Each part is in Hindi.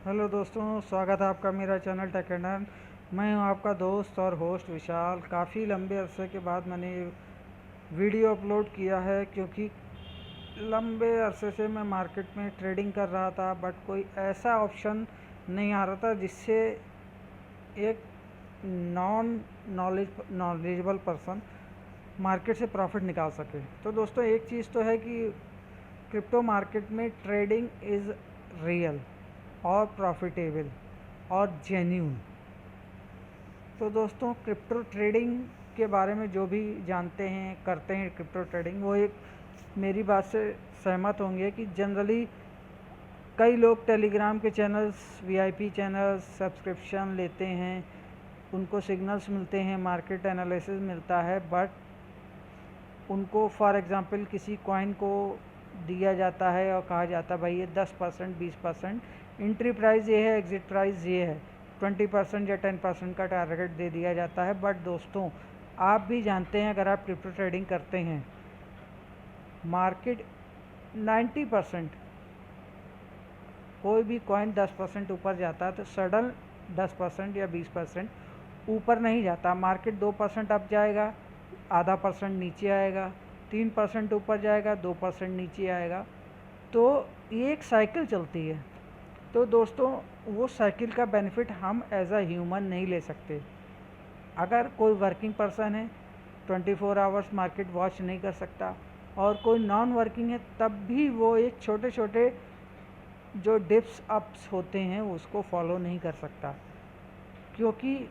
हेलो दोस्तों, स्वागत है आपका मेरा चैनल टेक एंड अर्न। मैं हूं आपका दोस्त और होस्ट विशाल। काफ़ी लंबे अरसे के बाद मैंने वीडियो अपलोड किया है, क्योंकि लंबे अरसे से मैं मार्केट में ट्रेडिंग कर रहा था, बट कोई ऐसा ऑप्शन नहीं आ रहा था जिससे एक नॉन नॉलेजेबल पर्सन मार्केट से प्रॉफिट निकाल सके। तो दोस्तों, एक चीज़ तो है कि क्रिप्टो मार्केट में ट्रेडिंग इज़ रियल और प्रॉफिटेबल और जेन्यून। तो दोस्तों, क्रिप्टो ट्रेडिंग के बारे में जो भी जानते हैं, करते हैं क्रिप्टो ट्रेडिंग, वो एक मेरी बात से सहमत होंगे कि जनरली कई लोग टेलीग्राम के चैनल्स, वीआईपी चैनल्स सब्सक्रिप्शन लेते हैं, उनको सिग्नल्स मिलते हैं, मार्केट एनालिसिस मिलता है, बट उनको फॉर एग्ज़ाम्पल किसी कॉइन को दिया जाता है और कहा जाता है भाई ये 10% 20% एंट्री प्राइस ये है, एग्ज़िट प्राइस ये है, 20% या 10% का टारगेट दे दिया जाता है। बट दोस्तों, आप भी जानते हैं, अगर आप क्रिप्टो ट्रेडिंग करते हैं, मार्केट 90% कोई भी कॉइन 10% ऊपर जाता है तो सडन 10% या 20% ऊपर नहीं जाता। मार्केट 2% अप जाएगा, आधा परसेंट नीचे आएगा, 3% ऊपर जाएगा, 2% नीचे आएगा। तो ये एक साइकिल चलती है। तो दोस्तों, वो साइकिल का बेनिफिट हम एज अ ह्यूमन नहीं ले सकते। अगर कोई वर्किंग पर्सन है 24 आवर्स मार्केट वॉच नहीं कर सकता, और कोई नॉन वर्किंग है तब भी वो एक छोटे छोटे जो डिप्स अप्स होते हैं उसको फॉलो नहीं कर सकता, क्योंकि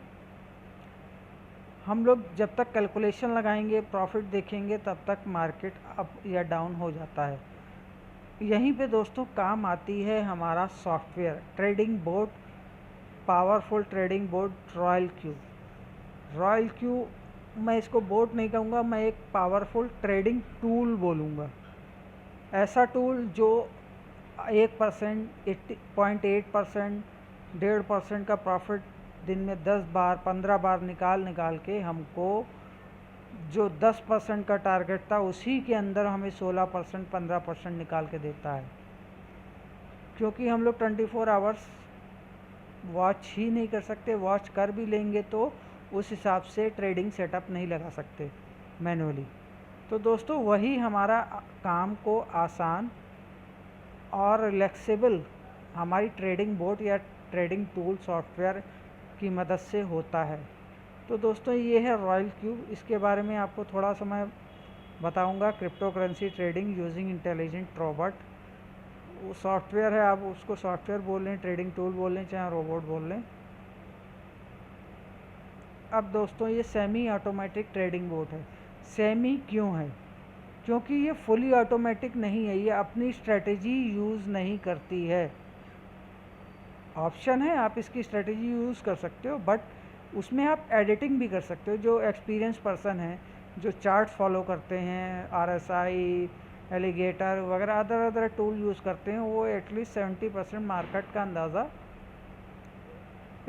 हम लोग जब तक कैलकुलेशन लगाएंगे, प्रॉफिट देखेंगे, तब तक मार्केट अप या डाउन हो जाता है। यहीं पे दोस्तों काम आती है हमारा software trading board, powerful trading board royal Q. मैं इसको बोर्ड नहीं कहूँगा, मैं एक पावरफुल ट्रेडिंग टूल बोलूँगा। ऐसा टूल जो 1%, 0.8%, 1.5% का प्रॉफिट दिन में 10 बार 15 बार निकाल के हमको जो 10% का टारगेट था उसी के अंदर हमें 16% 15% निकाल के देता है। क्योंकि हम लोग 24 आवर्स वॉच ही नहीं कर सकते, वॉच कर भी लेंगे तो उस हिसाब से ट्रेडिंग सेटअप नहीं लगा सकते मैनुअली। तो दोस्तों, वही हमारा काम को आसान और रिलैक्सेबल हमारी ट्रेडिंग बोर्ड या ट्रेडिंग टूल सॉफ्टवेयर की मदद से होता है। तो दोस्तों, ये है रॉयल क्यू। इसके बारे में आपको थोड़ा सा मैं बताऊंगा। Crypto currency trading using intelligent robot, वो सॉफ्टवेयर है, आप उसको सॉफ्टवेयर बोल लें, ट्रेडिंग टूल बोल लें, चाहे रोबोट बोल लें। अब दोस्तों, ये सेमी ऑटोमेटिक ट्रेडिंग बोर्ड है। सेमी क्यों है? क्योंकि ये फुली ऑटोमेटिक नहीं है, ये अपनी स्ट्रेटजी यूज़ नहीं करती है। ऑप्शन है, आप इसकी स्ट्रेटजी यूज़ कर सकते हो, बट उसमें आप एडिटिंग भी कर सकते हो। जो एक्सपीरियंस पर्सन है, जो चार्ट्स फॉलो करते हैं, RSI, एलिगेटर वगैरह अदर टूल यूज़ करते हैं, वो एटलीस्ट 70% मार्केट का अंदाज़ा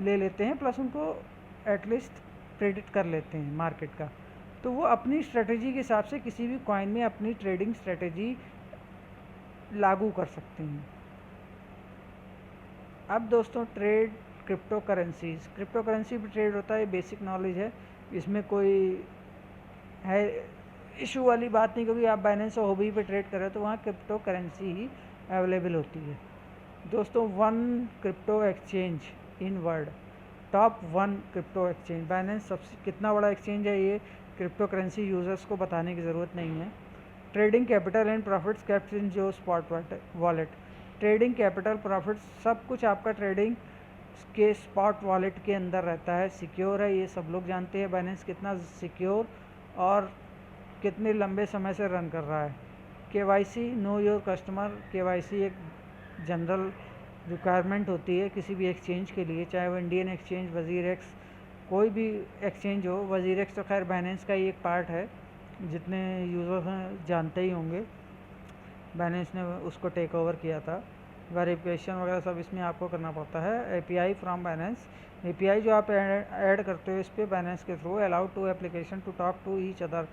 ले लेते हैं, प्लस उनको एटलीस्ट प्रेडिक्ट कर लेते हैं मार्केट का। तो वो अपनी स्ट्रेटजी के हिसाब से किसी भी कॉइन में अपनी ट्रेडिंग स्ट्रेटजी लागू कर सकते हैं। अब दोस्तों, क्रिप्टो करेंसी भी ट्रेड होता है, बेसिक नॉलेज है, इसमें कोई है इशू वाली बात नहीं, क्योंकि आप बाइनेंस और हॉबी पे ट्रेड कर रहे हो तो वहाँ क्रिप्टो करेंसी ही अवेलेबल होती है। दोस्तों, 1 crypto exchange in world, top 1 crypto exchange Binance. सबसे कितना बड़ा एक्सचेंज है ये क्रिप्टो करेंसी यूज़र्स को बताने की ज़रूरत नहीं है। Trading capital and profits kept in जो spot wallet, trading capital profit सब कुछ आपका ट्रेडिंग के स्पॉट वॉलेट के अंदर रहता है। सिक्योर है, ये सब लोग जानते हैं बाइनेंस कितना सिक्योर और कितने लंबे समय से रन कर रहा है। KYC, know your customer, KYC एक जनरल रिक्वायरमेंट होती है किसी भी एक्सचेंज के लिए, चाहे वो इंडियन एक्सचेंज, वजीरेक्स, कोई भी एक्सचेंज हो। वजीरेक्स तो खैर बाइनेंस का ही एक पार्ट है, जितने यूज़र्स हैं जानते ही होंगे, बाइनेंस ने उसको टेक ओवर किया था। वेरिफिकेशन वगैरह सब इसमें आपको करना पड़ता है। API फ्रॉम बाइनेंस, API जो आप ऐड करते हो इस पर बाइनेंस के through, allow to application to talk to each other.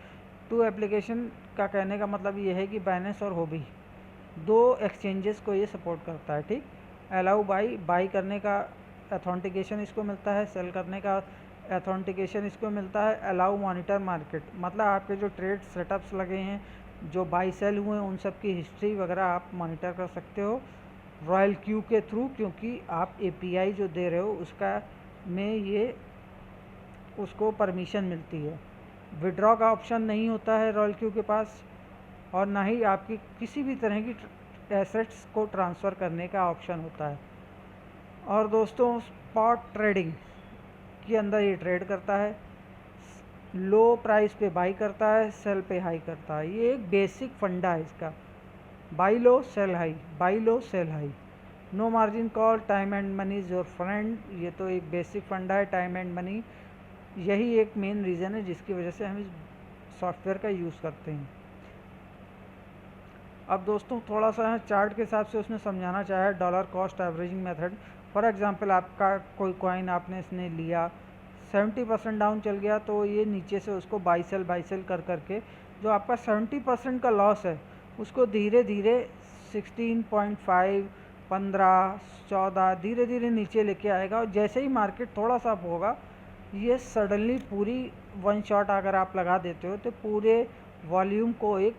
To application का कहने का मतलब ये है कि बाइनेंस और हॉबी 2 एक्सचेंजेस को ये सपोर्ट करता है, ठीक। अलाउ बाई करने का अथेंटिकेशन इसको मिलता है, सेल करने का अथेंटिकेशन इसको मिलता है। अलाउ मॉनिटर मार्केट, मतलब आपके जो ट्रेड सेटअप्स लगे हैं, जो बाई सेल हुए हैं, उन सब की हिस्ट्री वगैरह आप मॉनिटर कर सकते हो रॉयल क्यू के थ्रू, क्योंकि आप एपीआई जो दे रहे हो उसका में ये उसको परमिशन मिलती है। विड्रॉ का ऑप्शन नहीं होता है रॉयल क्यू के पास, और ना ही आपकी किसी भी तरह की एसेट्स को ट्रांसफ़र करने का ऑप्शन होता है। और दोस्तों स्पॉट ट्रेडिंग के अंदर ये ट्रेड करता है, लो प्राइस पे बाई करता है, सेल पे हाई करता है। ये एक बेसिक फंडा है इसका, buy low sell high, buy low sell high, no margin call, time and money is your friend. ये तो एक बेसिक फंडा है, टाइम एंड मनी, यही एक मेन रीज़न है जिसकी वजह से हम इस सॉफ्टवेयर का यूज़ करते हैं। अब दोस्तों थोड़ा सा चार्ट के हिसाब से उसने समझाना चाहा है dollar cost averaging method. For example आपका कोई कॉइन आपने इसने लिया, 70% डाउन चल गया, तो ये नीचे से उसको बाई सेल कर करके जो आपका 70% का लॉस है उसको धीरे धीरे 16.5, 15, 14 धीरे धीरे नीचे लेके आएगा। और जैसे ही मार्केट थोड़ा सा अप होगा, ये सडनली पूरी वन शॉट अगर आप लगा देते हो तो पूरे वॉल्यूम को एक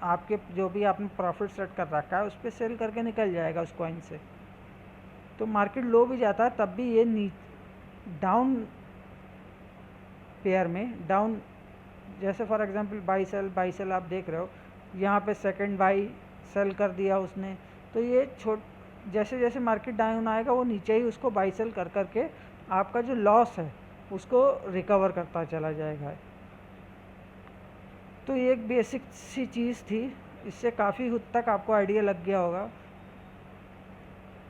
आपके जो भी आपने प्रॉफिट सेट कर रखा है उस पर सेल करके निकल जाएगा उस कॉइन से। तो मार्केट लो भी जाता है तब भी ये डाउन पेयर में डाउन, जैसे फॉर एग्जांपल बाई सेल आप देख रहे हो, यहाँ पे सेकंड बाई सेल कर दिया उसने, तो ये जैसे जैसे मार्केट डाउन आएगा वो नीचे ही उसको बाई सेल कर करके आपका जो लॉस है उसको रिकवर करता चला जाएगा। तो ये एक बेसिक सी चीज़ थी, इससे काफ़ी हद तक आपको आइडिया लग गया होगा।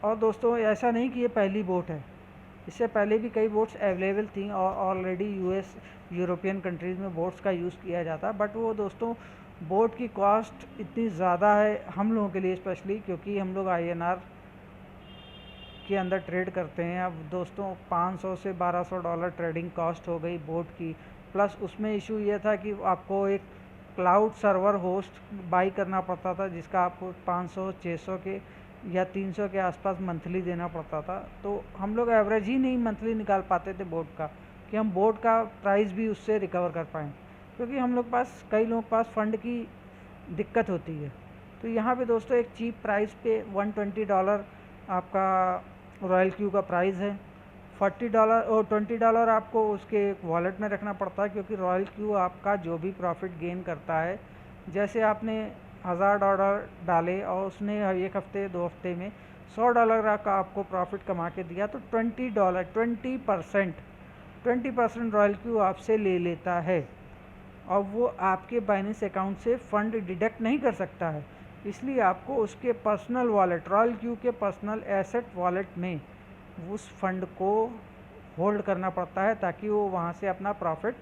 और दोस्तों ऐसा नहीं कि ये पहली बोट है, इससे पहले भी कई बोट्स अवेलेबल थी और ऑलरेडी यूएस यूरोपियन कंट्रीज़ में बोट्स का यूज़ किया जाता है। बट वो दोस्तों बोट की कॉस्ट इतनी ज़्यादा है हम लोगों के लिए स्पेशली, क्योंकि हम लोग आईएनआर के अंदर ट्रेड करते हैं। अब दोस्तों 500 से $1200 ट्रेडिंग कॉस्ट हो गई बोट की, प्लस उसमें इशू ये था कि आपको एक क्लाउड सर्वर होस्ट बाई करना पड़ता था जिसका आपको 500, 600 के या 300 के आसपास मंथली देना पड़ता था। तो हम लोग एवरेज ही नहीं मंथली निकाल पाते थे बोट का, कि हम बोट का प्राइस भी उससे रिकवर कर पाएँ, क्योंकि हम लोग पास कई लोगों के पास फ़ंड की दिक्कत होती है। तो यहाँ पे दोस्तों एक चीप प्राइस पे $120 आपका रॉयल क्यू का प्राइस है। $40 और $20 आपको उसके वॉलेट में रखना पड़ता है, क्योंकि रॉयल क्यू आपका जो भी प्रॉफिट गेन करता है, जैसे आपने $1000 डाले और उसने एक हफ्ते 2 हफ्ते में $100 का आपको प्रॉफिट कमा के दिया, तो $20 रॉयल क्यू आपसे ले लेता है। और वो आपके बाइनेंस अकाउंट से फ़ंड डिडक्ट नहीं कर सकता है, इसलिए आपको उसके पर्सनल वॉलेट, रॉयल क्यू के पर्सनल एसेट वॉलेट में उस फंड को होल्ड करना पड़ता है, ताकि वो वहाँ से अपना प्रॉफिट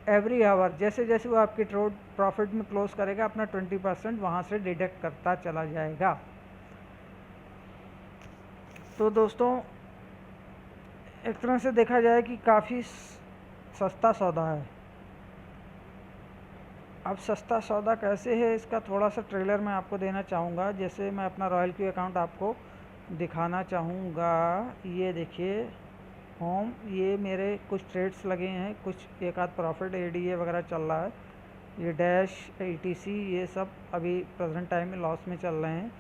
एवरी आवर जैसे जैसे वो आपके प्रॉफिट में क्लोज करेगा अपना 20% वहाँ से डिडक्ट करता चला जाएगा। तो दोस्तों एक तरह से देखा जाए कि काफ़ी सस्ता सौदा है। अब सस्ता सौदा कैसे है इसका थोड़ा सा ट्रेलर मैं आपको देना चाहूँगा। जैसे मैं अपना रॉयल क्यू अकाउंट आपको दिखाना चाहूँगा। ये देखिए होम, ये मेरे कुछ ट्रेड्स लगे हैं, कुछ एक आध प्रॉफिट एडीए वगैरह चल रहा है। ये डैश एटीसी ये सब अभी प्रेजेंट टाइम में लॉस में चल रहे हैं,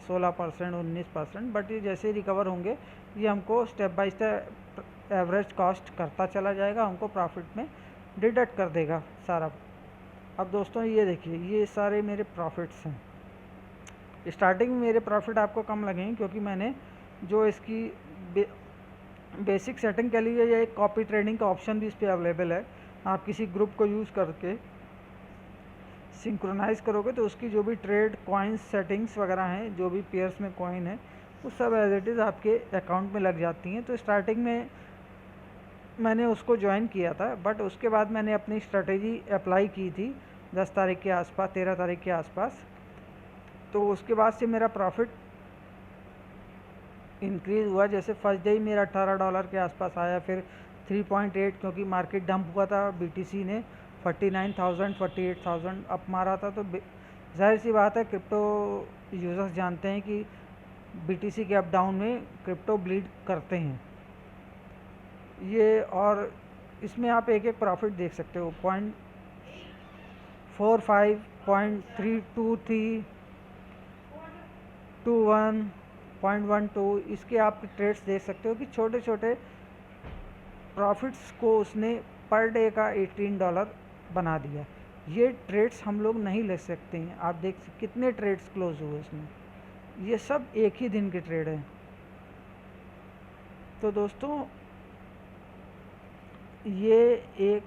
16%, 19%। बट ये जैसे ही रिकवर होंगे ये हमको step by step average cost करता चला जाएगा, हमको प्रॉफिट में डिडक्ट कर देगा सारा। अब दोस्तों ये देखिए ये सारे मेरे प्रॉफिट्स हैं। स्टार्टिंग में मेरे प्रॉफिट आपको कम लगेंगे, क्योंकि मैंने जो इसकी बेसिक सेटिंग के लिए ये एक कॉपी ट्रेडिंग का ऑप्शन भी इस पर अवेलेबल है। आप किसी ग्रुप को यूज़ करके सिंक्रोनाइज़ करोगे तो उसकी जो भी ट्रेड कॉइन्स सेटिंग्स वगैरह हैं, जो भी पेयर्स में कॉइन है, वो सब एज इट इज़ आपके अकाउंट में लग जाती हैं। तो स्टार्टिंग में मैंने उसको ज्वाइन किया था, बट उसके बाद मैंने अपनी स्ट्रेटेजी अप्लाई की थी 10 तारीख के आसपास, 13 तारीख के आसपास। तो उसके बाद से मेरा प्रॉफिट इंक्रीज़ हुआ। जैसे फर्स्ट डे ही मेरा $18 के आसपास आया, फिर 3.8, क्योंकि मार्केट डंप हुआ था, बीटीसी ने 49,000 48,000 अप मारा था। तो जाहिर सी बात है क्रिप्टो यूज़र्स जानते हैं कि BTC के अप डाउन में क्रिप्टो ब्लीड करते हैं ये। और इसमें आप एक एक प्रॉफिट देख सकते हो, 0.45, 0.323, 21, 0.12, इसके आप ट्रेड्स देख सकते हो कि छोटे छोटे प्रॉफिट्स को उसने पर डे का $18 बना दिया। ये ट्रेड्स हम लोग नहीं ले सकते हैं। आप देख कितने ट्रेड्स क्लोज हुए इसमें, ये सब एक ही दिन के ट्रेड हैं। तो दोस्तों ये एक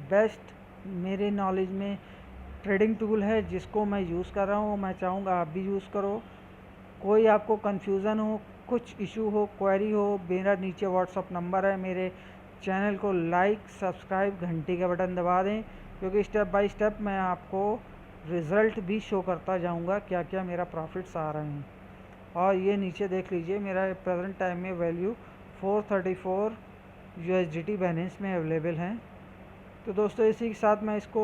बेस्ट मेरे नॉलेज में ट्रेडिंग टूल है जिसको मैं यूज़ कर रहा हूँ। मैं चाहूँगा आप भी यूज़ करो। कोई आपको कन्फ्यूज़न हो, कुछ इशू हो, क्वेरी हो, मेरा नीचे व्हाट्सअप नंबर है। मेरे चैनल को लाइक, सब्सक्राइब, घंटी का बटन दबा दें, क्योंकि स्टेप बाय स्टेप मैं आपको रिज़ल्ट भी शो करता जाऊँगा क्या क्या मेरा प्रॉफिट्स आ रहे हैं। और ये नीचे देख लीजिए, मेरा प्रेजेंट टाइम में वैल्यू 434 USDT बैलेंस में अवेलेबल हैं। तो दोस्तों इसी के साथ मैं इसको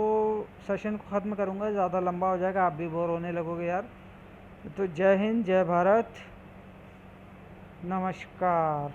सेशन को ख़त्म करूँगा, ज़्यादा लंबा हो जाएगा, आप भी बोर होने लगोगे यार। तो जय हिंद, जय भारत, नमस्कार।